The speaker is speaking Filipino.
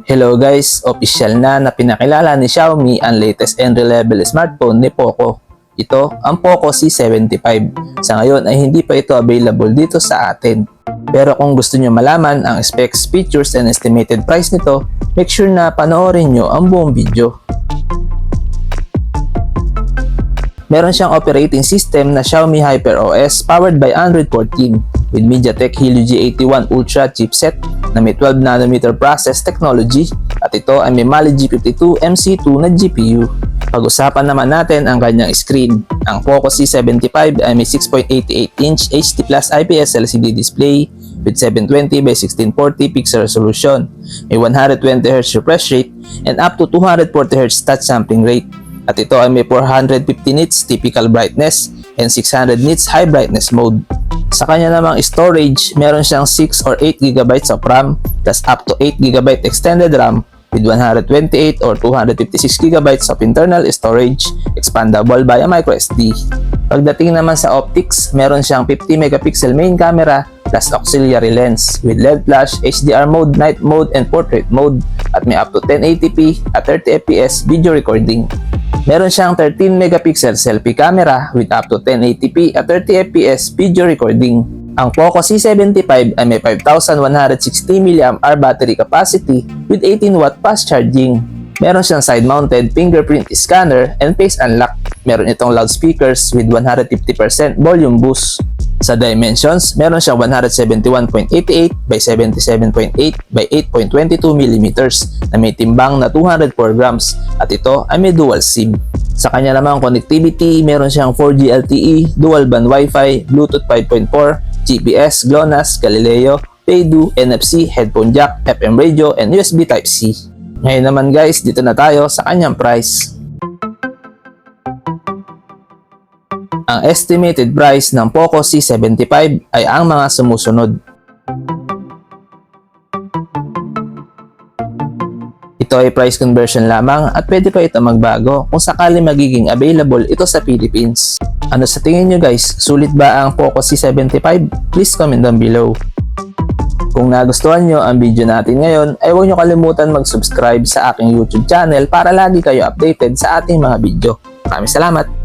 Hello guys, official na pinakilala ni Xiaomi ang latest entry-level smartphone ni Poco. Ito ang Poco C75. Sa ngayon ay hindi pa ito available dito sa atin. Pero kung gusto nyo malaman ang specs, features, and estimated price nito, make sure na panoorin nyo ang buong video. Meron siyang operating system na Xiaomi HyperOS powered by Android 14 with MediaTek Helio G81 Ultra chipset na may 12nm process technology at ito ay may Mali G52 MC2 na GPU. Pag-usapan naman natin ang kanyang screen. Ang Poco C75 ay may 6.88-inch HD Plus IPS LCD display with 720 by 1640 pixel resolution, may 120Hz refresh rate, and up to 240Hz touch sampling rate. At ito ay may 450 nits typical brightness and 600 nits high brightness mode. Sa kanya namang storage, meron siyang 6 or 8 GB of RAM plus up to 8 GB extended RAM with 128 or 256 GB of internal storage expandable via microSD. Pagdating naman sa optics, meron siyang 50 megapixel main camera plus auxiliary lens with LED flash, HDR mode, night mode, and portrait mode at may up to 1080p at 30fps video recording. Meron siyang 13 megapixel selfie camera with up to 1080p at 30fps video recording. Ang Poco C75 ay may 5160 mAh battery capacity with 18W fast charging. Meron siyang side-mounted fingerprint scanner and face unlock. Meron itong loudspeakers with 150% volume boost. Sa dimensions, meron siyang 171.88 by 77.8 by 8.22 mm na may timbang na 204 grams at ito ay may dual SIM. Sa kanya namang connectivity, meron siyang 4G LTE, dual band Wi-Fi, Bluetooth 5.4, GPS, GLONASS, Galileo, Paydu, NFC, headphone jack, FM radio, and USB Type-C. Ngayon naman guys, dito na tayo sa kanyang price. Ang estimated price ng Poco C75 ay ang mga sumusunod. Ito ay price conversion lamang at pwede pa ito magbago kung sakali magiging available ito sa Philippines. Ano sa tingin nyo guys? Sulit ba ang Poco C75? Please comment down below. Kung nagustuhan nyo ang video natin ngayon, ay huwag nyo kalimutan mag-subscribe sa aking YouTube channel para lagi kayo updated sa ating mga video. Maraming salamat!